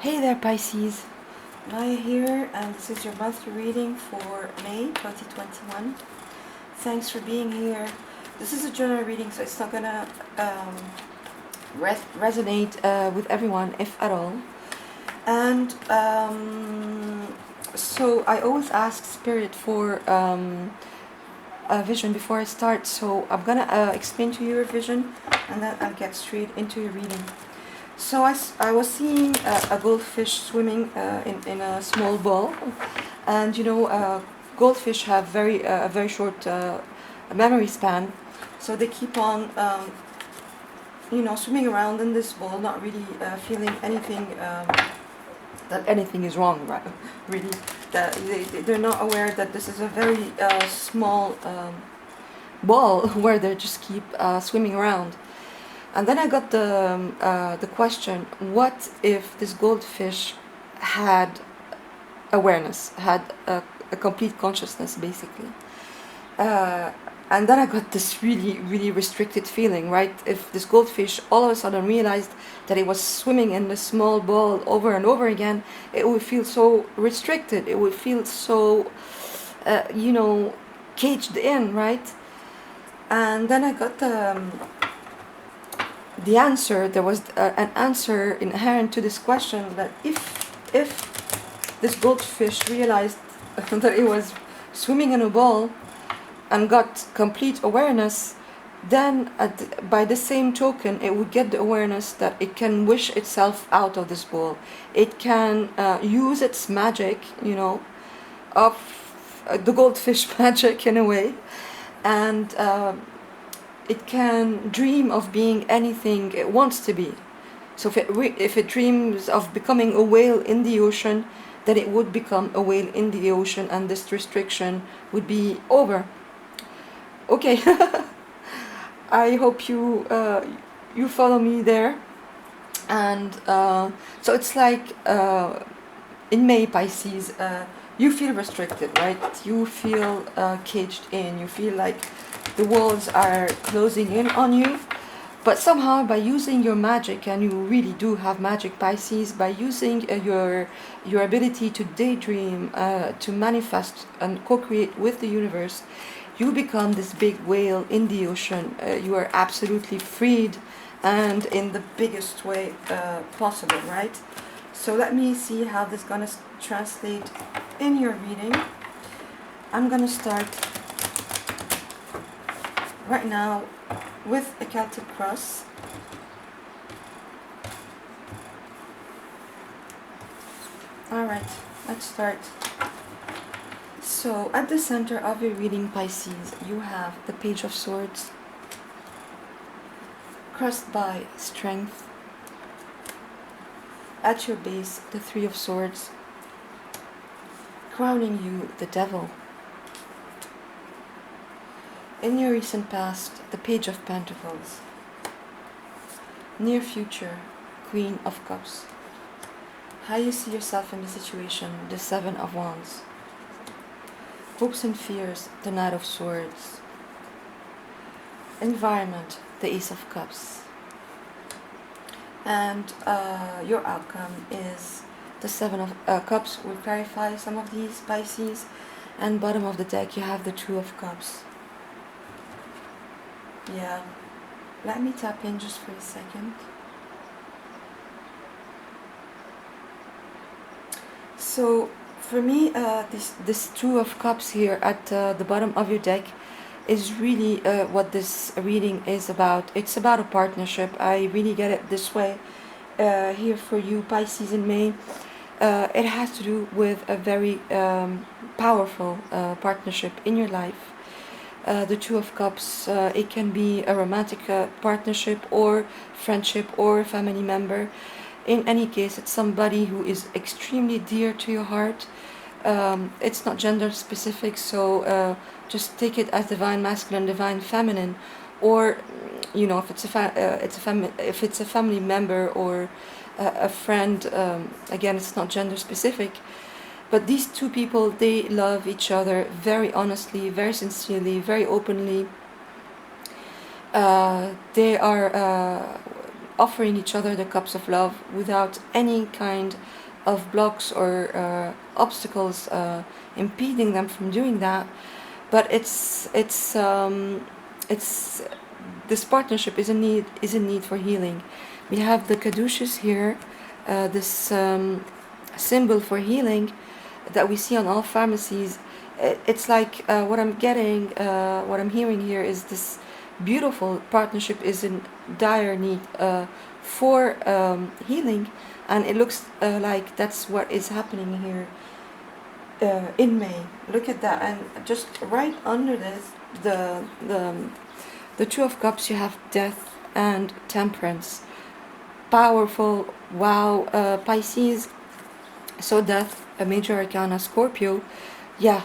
Hey there, Pisces. Maya here, and this is your monthly reading for May 2021. Thanks for being here. This is a general reading, so it's not gonna resonate with everyone, if at all. And so I always ask Spirit for a vision before I start. So I'm gonna explain to you your vision, and then I'll get straight into your reading. So I was seeing a goldfish swimming in a small bowl, and goldfish have a very short memory span, so they keep on swimming around in this bowl, not really feeling anything that anything is wrong, right? Really, that they're not aware that this is a very small ball where they just keep swimming around. And then I got the question: what if this goldfish had awareness, had a complete consciousness, basically? And then I got this really, really restricted feeling, right? If this goldfish all of a sudden realized that it was swimming in this small ball over and over again, it would feel so restricted. It would feel so, caged in, right? And then I got the answer. There was an answer inherent to this question, that if this goldfish realized that it was swimming in a ball and got complete awareness, then by the same token it would get the awareness that it can wish itself out of this ball. It can use its magic, of the goldfish magic in a way, and it can dream of being anything it wants to be. So if it dreams of becoming a whale in the ocean, then it would become a whale in the ocean, and this restriction would be over. Okay. I hope you follow me there. And so it's like in May, Pisces, you feel restricted, right? You feel caged in. You feel like the walls are closing in on you. But somehow, by using your magic, and you really do have magic, Pisces, by using your ability to daydream, to manifest and co-create with the universe, you become this big whale in the ocean. You are absolutely freed, and in the biggest way possible, right? So let me see how this is gonna translate in your reading. I'm gonna start right now with a Celtic cross. Alright, let's start. So at the center of your reading, Pisces, you have the Page of Swords, crossed by Strength. At your base, the Three of Swords, crowning you the Devil. In your recent past, the Page of Pentacles. Near future, Queen of Cups. How you see yourself in the situation, the Seven of Wands. Hopes and fears, the Knight of Swords. Environment, the Ace of Cups. And your outcome is the Seven of Cups. We'll clarify some of these, Pisces. And bottom of the deck, you have the Two of Cups. Yeah, let me tap in just for a second. So for me, this Two of Cups here at the bottom of your deck is really what this reading is about. It's about a partnership. I really get it this way here for you, Pisces, in May. It has to do with a very powerful partnership in your life. The Two of Cups, it can be a romantic partnership or friendship or family member. In any case, it's somebody who is extremely dear to your heart. It's not gender specific, so just take it as divine masculine, divine feminine, or if it's a family member or a friend. Again, it's not gender specific. But these two people, they love each other very honestly, very sincerely, very openly. They are offering each other the cups of love without any kind of blocks or obstacles impeding them from doing that. But it's this partnership is in need for healing. We have the caduceus here, this symbol for healing that we see on all pharmacies. It's like what I'm getting, what I'm hearing here is this beautiful partnership is in dire need for healing, and it looks like that's what is happening here in May. Look at that, and just right under this, the Two of Cups, you have Death and Temperance. Powerful, wow, Pisces. So Death, a major arcana, Scorpio. Yeah,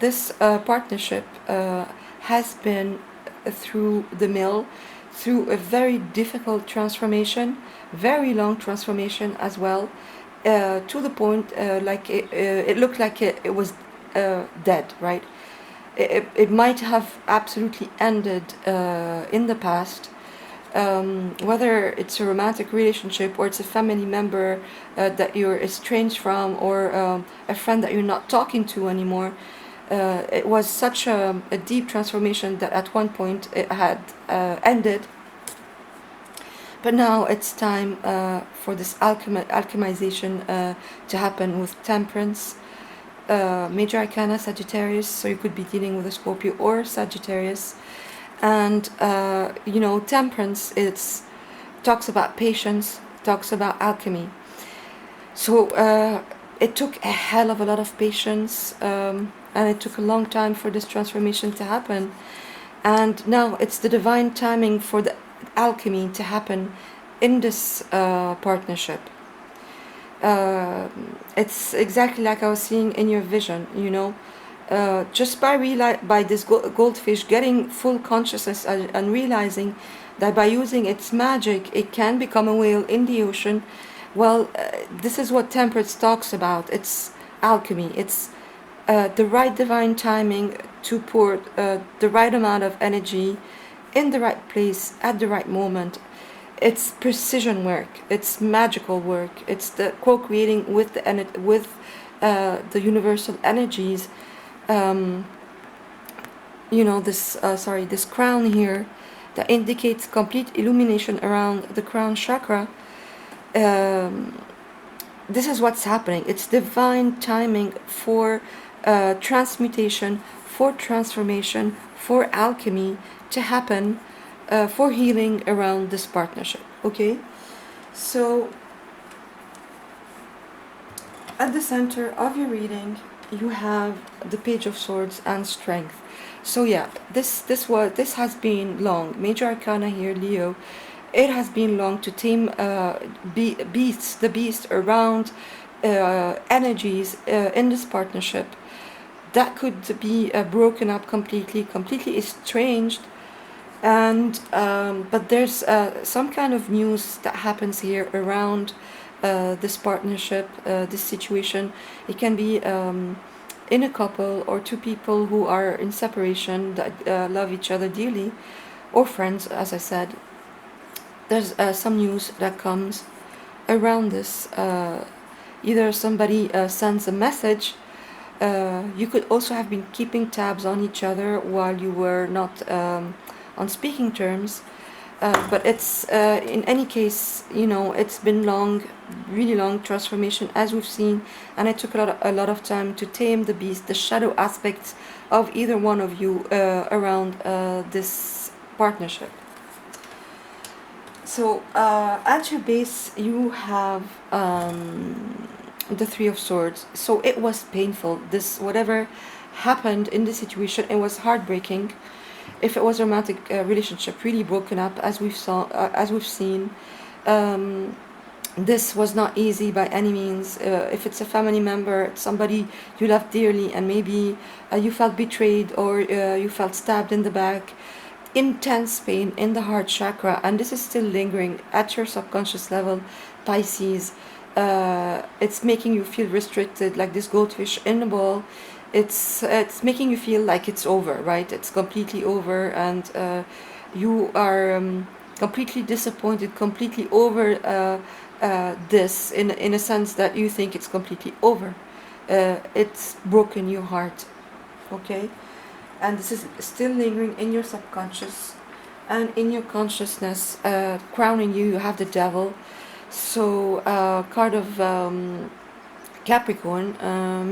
this partnership has been through the mill, through a very difficult transformation, very long transformation as well, to the point like it looked like it was dead, right? It might have absolutely ended in the past, whether it's a romantic relationship or it's a family member that you're estranged from, or a friend that you're not talking to anymore. It was such a deep transformation that at one point it had ended. But now it's time for this alchemization to happen with Temperance, major arcana, Sagittarius. So you could be dealing with a Scorpio or Sagittarius. And Temperance, it's talks about patience, talks about alchemy. So it took a hell of a lot of patience, and it took a long time for this transformation to happen. And now it's the divine timing for the alchemy to happen in this partnership. It's exactly like I was seeing in your vision, just by this goldfish getting full consciousness and realizing that by using its magic it can become a whale in the ocean. Well, this is what Temperance talks about. It's alchemy. It's the right divine timing to pour the right amount of energy in the right place at the right moment. It's precision work. It's magical work. It's the co-creating with the universal energies. This crown here that indicates complete illumination around the crown chakra. This is what's happening. It's divine timing for transmutation, for transformation, for alchemy to happen, for healing around this partnership. Okay, so at the center of your reading you have the Page of Swords and Strength. So yeah, this has been long. Major arcana here, Leo. It has been long to tame the beast around energies in this partnership that could be broken up completely estranged. And but there's some kind of news that happens here around this partnership, this situation. It can be in a couple or two people who are in separation that love each other dearly, or friends, as I said. There's some news that comes around this. Either somebody sends a message. You could also have been keeping tabs on each other while you were not on speaking terms. But it's in any case, it's been long, really long transformation, as we've seen, and it took a lot of time to tame the beast, the shadow aspects of either one of you around this partnership. So at your base you have the Three of Swords. So it was painful. This, whatever happened in the situation, it was heartbreaking. If it was a romantic relationship, really broken up, as we've seen, this was not easy by any means. If it's a family member, it's somebody you love dearly, and maybe you felt betrayed, or you felt stabbed in the back, intense pain in the heart chakra, and this is still lingering at your subconscious level, Pisces. It's making you feel restricted, like this goldfish in a ball. It's making you feel like it's over, right? It's completely over, and you are completely disappointed, completely over this, in a sense that you think it's completely over. It's broken your heart, okay? And this is still lingering in your subconscious and in your consciousness. Crowning you, you have the devil. So card of Capricorn,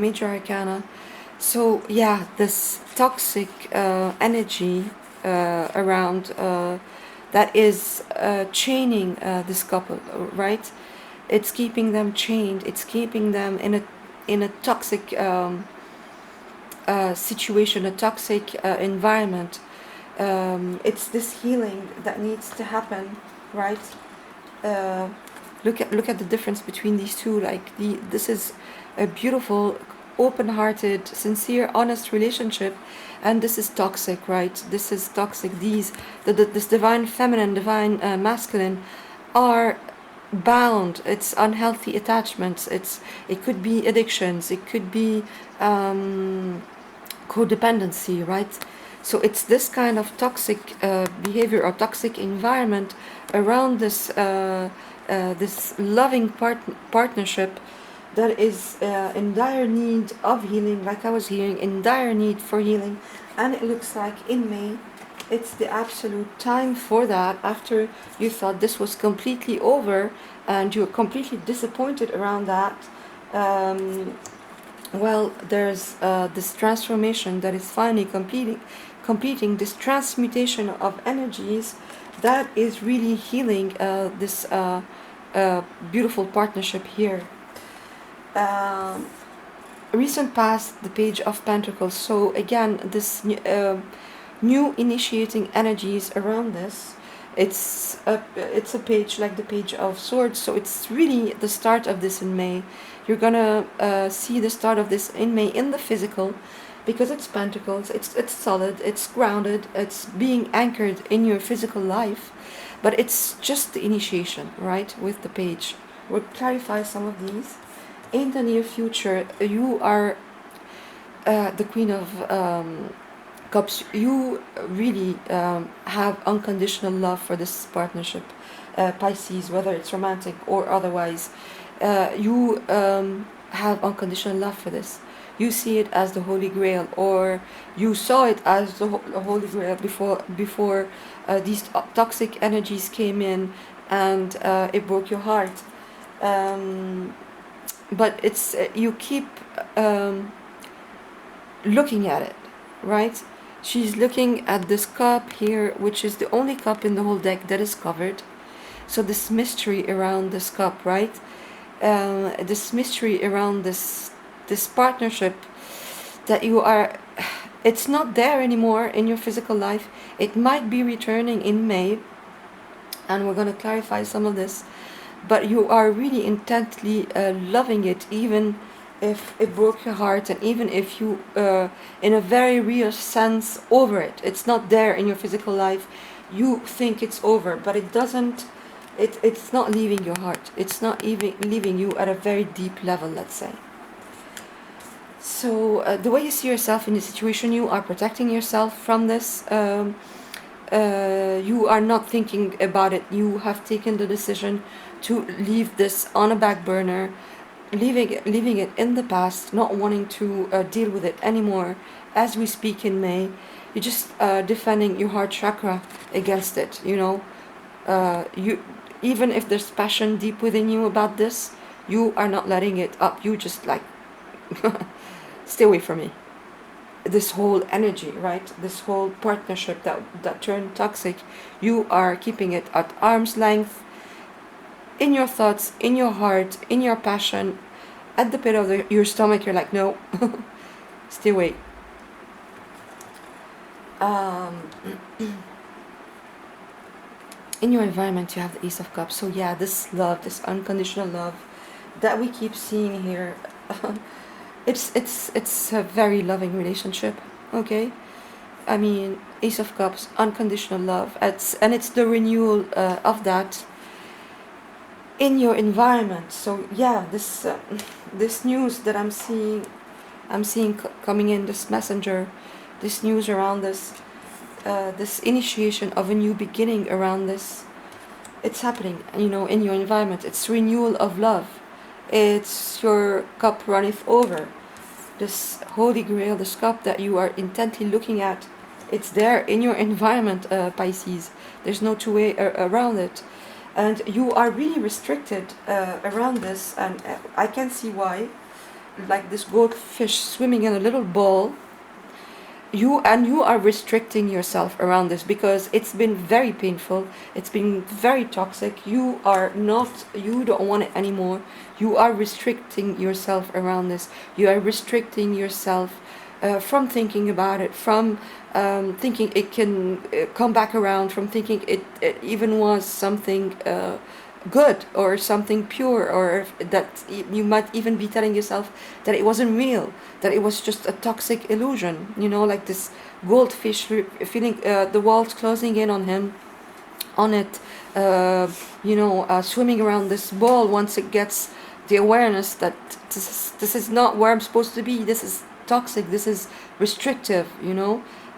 major arcana. So yeah, this toxic energy around that is chaining this couple, right? It's keeping them chained. It's keeping them in a toxic situation, a toxic environment. It's this healing that needs to happen, right? Uh, look at the difference between these two. Like this is a beautiful, open-hearted, sincere, honest relationship, and this is toxic, right? This is toxic. This divine feminine, divine masculine, are bound. It's unhealthy attachments. It could be addictions. It could be codependency, right? So it's this kind of toxic behavior or toxic environment around this loving partnership that is in dire need of healing, like I was hearing, in dire need for healing. And it looks like in May, it's the absolute time for that. After you thought this was completely over and you're completely disappointed around that, well, there's this transformation that is finally completing this transmutation of energies that is really healing this beautiful partnership here. Recent past, the Page of Pentacles. So again, this new initiating energies around this. It's a page like the Page of Swords. So it's really the start of this in May. You're gonna see the start of this in May in the physical, because it's Pentacles. It's solid. It's grounded. It's being anchored in your physical life, but it's just the initiation, right? With the page, we'll clarify some of these. In the near future, you are the Queen of Cups. You really have unconditional love for this partnership, Pisces, whether it's romantic or otherwise. You have unconditional love for this. You see it as the Holy Grail, or you saw it as the Holy Grail before these toxic energies came in and it broke your heart. But it's you keep looking at it, right? She's looking at this cup here, which is the only cup in the whole deck that is covered. So this mystery around this cup, right? This mystery around this partnership that you are, it's not there anymore in your physical life. It might be returning in May, and we're going to clarify some of this. But you are really intently loving it, even if it broke your heart, and even if you, in a very real sense, over it. It's not there in your physical life. You think it's over, but it doesn't. It's not leaving your heart. It's not even leaving you at a very deep level, let's say. So the way you see yourself in the situation, you are protecting yourself from this. You are not thinking about it. You have taken the decision to leave this on a back burner, leaving it in the past, not wanting to deal with it anymore. As we speak in May, you're just defending your heart chakra against it. You know, you, even if there's passion deep within you about this, you are not letting it up. You just like stay away from me. This whole energy, right? This whole partnership that turned toxic, you are keeping it at arm's length, in your thoughts, in your heart, in your passion, at the pit of your stomach. You're like, no, stay away. In your environment, you have the Ace of Cups. So yeah, this love, this unconditional love that we keep seeing here, it's a very loving relationship. Okay, I mean, Ace of Cups, unconditional love. It's the renewal of that in your environment. So yeah, this news that I'm seeing coming in, this messenger, this news around this, this initiation of a new beginning around this, it's happening, in your environment. It's renewal of love. It's your cup runneth over. This holy grail, this cup that you are intently looking at, it's there in your environment, Pisces. There's no two way around it. And you are really restricted around this, and I can see why. Like this goldfish swimming in a little bowl, you are restricting yourself around this because it's been very painful, it's been very toxic. You don't want it anymore. You are restricting yourself around this. You are restricting yourself from thinking about it, from thinking it can come back around, from thinking it even was something good or something pure, or that you might even be telling yourself that it wasn't real, that it was just a toxic illusion, like this goldfish feeling the walls closing in on him, on it, swimming around this ball. Once it gets the awareness that this is not where I'm supposed to be, this is toxic, this is restrictive,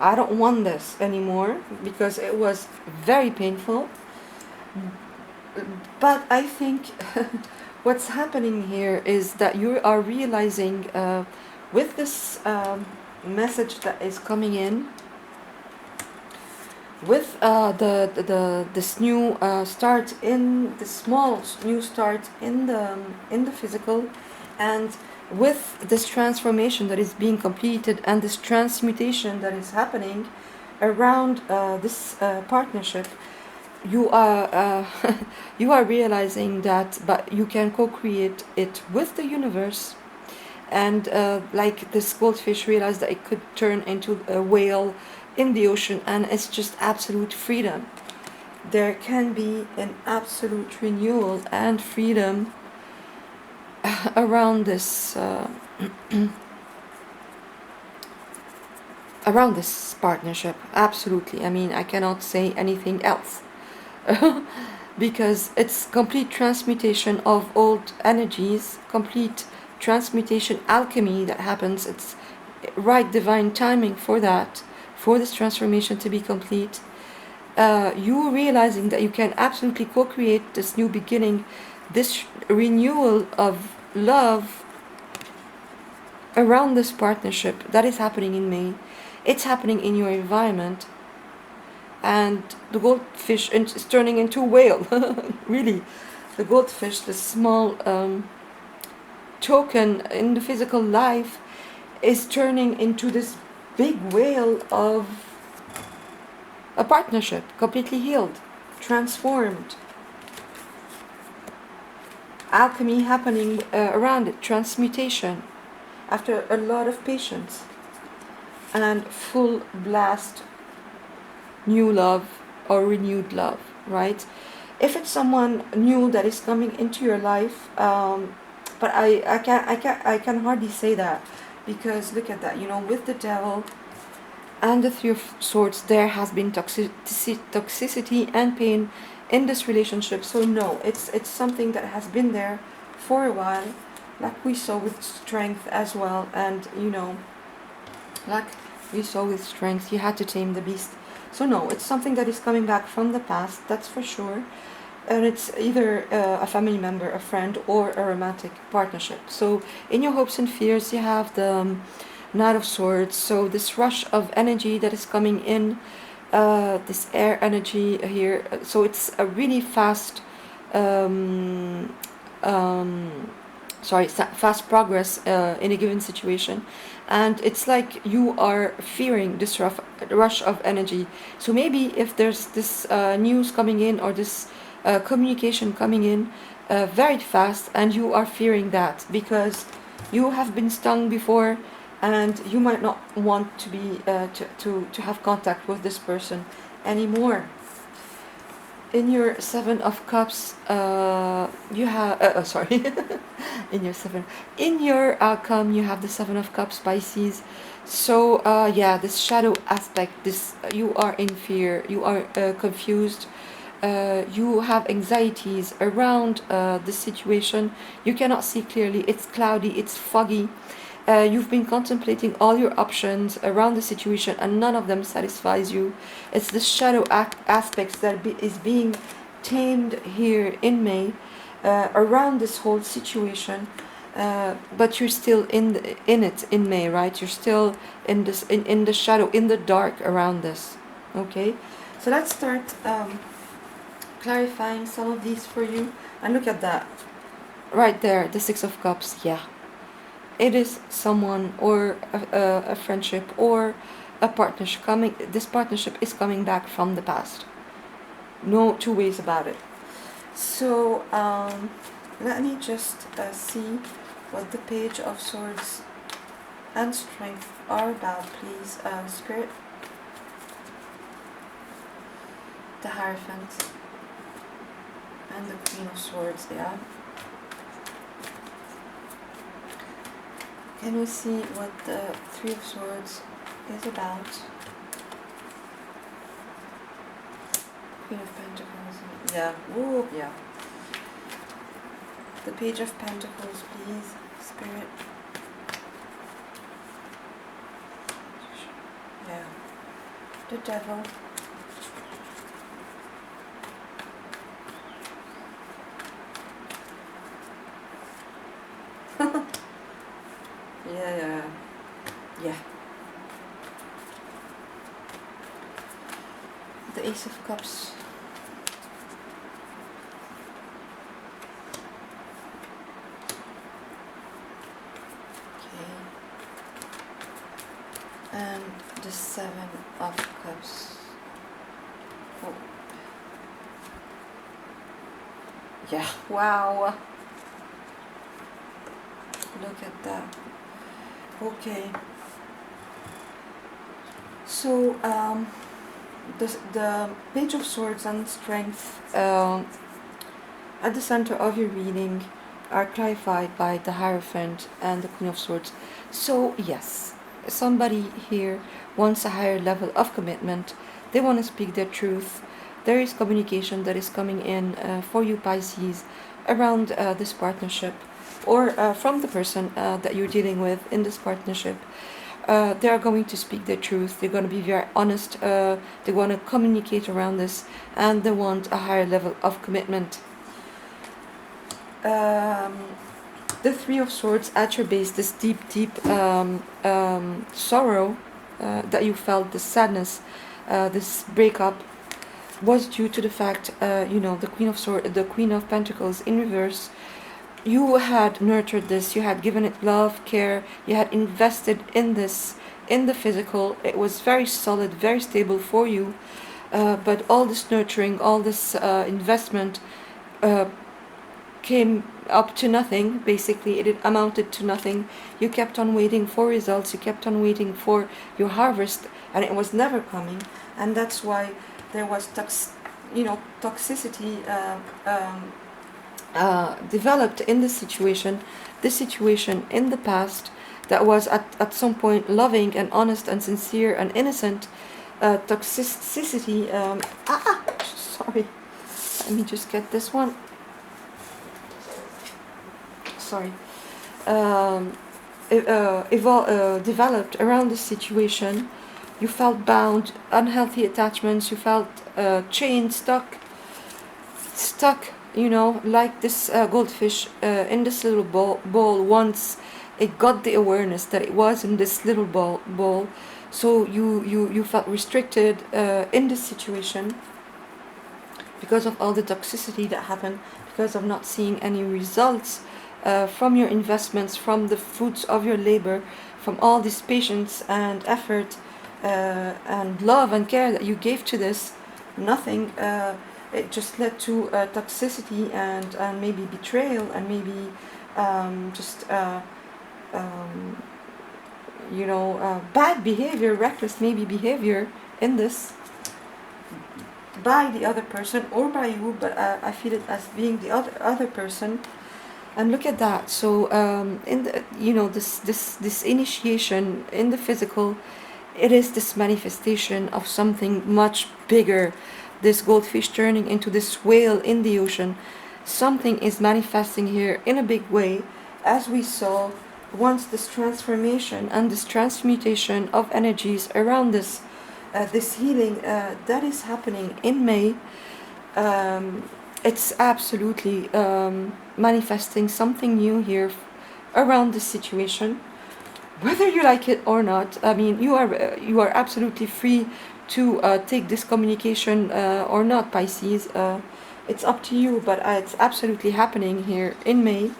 I don't want this anymore because it was very painful. But I think what's happening here is that you are realizing with this message that is coming in, with this new start, in the small new start in the physical, and with this transformation that is being completed and this transmutation that is happening around this partnership, you are you are realizing that, but you can co-create it with the universe. And like this goldfish realized that it could turn into a whale in the ocean, and it's just absolute freedom. There can be an absolute renewal and freedom around this around this partnership. Absolutely. I mean, I cannot say anything else. Because it's complete transmutation of old energies, complete transmutation alchemy that happens. It's right divine timing for that, for this transformation to be complete. You realizing that you can absolutely co-create this new beginning, this renewal of love around this partnership that is happening in May. It's happening in your environment. And the goldfish is turning into a whale. Really, the goldfish, the small token in the physical life, is turning into this big whale of a partnership, completely healed, transformed. Alchemy happening around it, transmutation, after a lot of patience, and full blast new love or renewed love, right? If it's someone new that is coming into your life, but I can hardly say that, because look at that, with the devil and the Three of Swords, there has been toxicity and pain in this relationship. So no, it's something that has been there for a while, like we saw with Strength as well. And like we saw with Strength, you had to tame the beast. So no, it's something that is coming back from the past, that's for sure. And it's either a family member, a friend, or a romantic partnership. So in your hopes and fears, you have the Knight of Swords. So this rush of energy that is coming in, this air energy here. So it's a really fast, fast progress in a given situation. And it's like you are fearing this rush of energy. So maybe if there's this news coming in, or this communication coming in very fast, and you are fearing that because you have been stung before, and you might not want to be to have contact with this person anymore. In your Seven of Cups, you have sorry. In your outcome, you have the Seven of Cups, Pisces. So yeah, this shadow aspect, this you are in fear, you are confused, you have anxieties around the situation. You cannot see clearly. It's cloudy, it's foggy. You've been contemplating all your options around the situation, and none of them satisfies you. It's the shadow aspects that is being tamed here in May around this whole situation, but you're still in it in May, right? You're still in this in the shadow, in the dark around this. Okay, so let's start clarifying some of these for you. And look at that right there, the Six of Cups. Yeah, it is someone or a friendship or a partnership coming. This partnership is coming back from the past. No two ways about it. So let me just see what the Page of Swords and Strength are about, please. Spirit, the Hierophant, and the Queen of Swords. Yeah. Can we see what the Three of Swords is about? Queen of Pentacles. Yeah. Whoa. Yeah. The Page of Pentacles, please, Spirit. Yeah. The Devil. Yeah. The Ace of Cups. And the Seven of Cups. Oh. Yeah, wow. Look at that. Okay. So, the Page of Swords and Strength at the center of your reading are clarified by the Hierophant and the Queen of Swords. So, yes, somebody here wants a higher level of commitment. They want to speak their truth. There is communication that is coming in for you, Pisces, around this partnership, or from the person that you're dealing with in this partnership. They are going to speak their truth. They're going to be very honest. They want to communicate around this, and they want a higher level of commitment. The Three of Swords at your base, this deep sorrow that you felt, this sadness, this breakup, was due to the fact, the Queen of Pentacles in reverse. You had nurtured this, you had given it love, care, you had invested in this, in the physical. It was very solid, very stable for you, but all this nurturing, all this investment came up to nothing. Basically, it amounted to nothing. You kept on waiting for results, you kept on waiting for your harvest, and it was never coming. And that's why there was toxicity developed in this situation in the past that was at some point loving and honest and sincere and innocent. Toxicity, sorry, let me just get this one. Sorry. Developed around this situation. You felt bound, unhealthy attachments, you felt chained, stuck, like this goldfish in this little bowl. Once it got the awareness that it was in this little bowl, so you felt restricted in this situation because of all the toxicity that happened, because of not seeing any results from your investments, from the fruits of your labor, from all this patience and effort and love and care that you gave to this. Nothing. It just led to toxicity and maybe betrayal and maybe bad behavior, reckless maybe behavior in this by the other person or by you, but I feel it as being the other person. And look at that. So in the, this initiation in the physical, it is this manifestation of something much bigger. This goldfish turning into this whale in the ocean. Something is manifesting here in a big way, as we saw. Once this transformation and this transmutation of energies around this this healing that is happening in May, It's absolutely manifesting something new here around this situation, whether you like it or not. I mean, you are absolutely free to take this communication or not, Pisces. It's up to you, but it's absolutely happening here in May.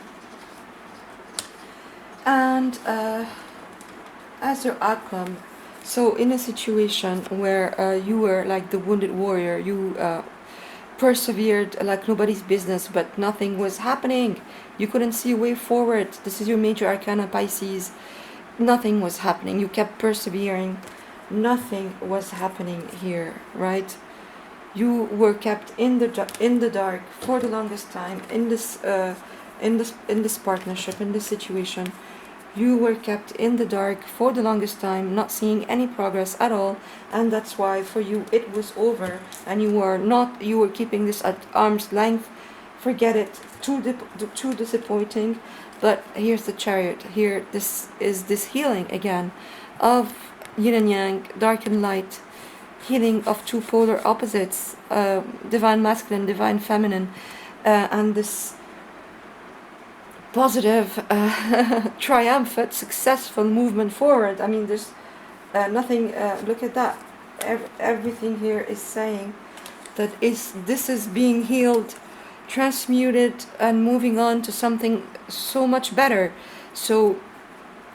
And as your outcome, so in a situation where you were like the wounded warrior, you persevered like nobody's business, but nothing was happening. You couldn't see a way forward. This is your major arcana, Pisces. Nothing was happening. You kept persevering. Nothing was happening here, right? You were kept in the dark for the longest time in this partnership, in this situation. You were kept in the dark for the longest time, not seeing any progress at all, and that's why for you it was over, and you were keeping this at arm's length. Forget it. Too disappointing. But here's the Chariot. Here, this is this healing again of yin and yang, dark and light, healing of two polar opposites, divine masculine, divine feminine, and this positive, triumphant, successful movement forward. I mean, there's nothing. Look at that. Everything here is saying that this is being healed, transmuted, and moving on to something so much better. So,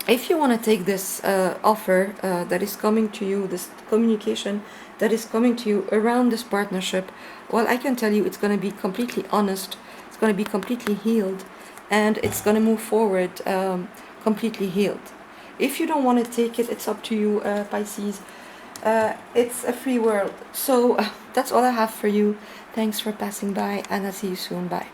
if you want to take this offer that is coming to you, this communication that is coming to you around this partnership, well, I can tell you it's going to be completely honest. It's going to be completely healed, and it's going to move forward completely healed. If you don't want to take it, it's up to you, Pisces. It's a free world. So that's all I have for you. Thanks for passing by, and I'll see you soon. Bye.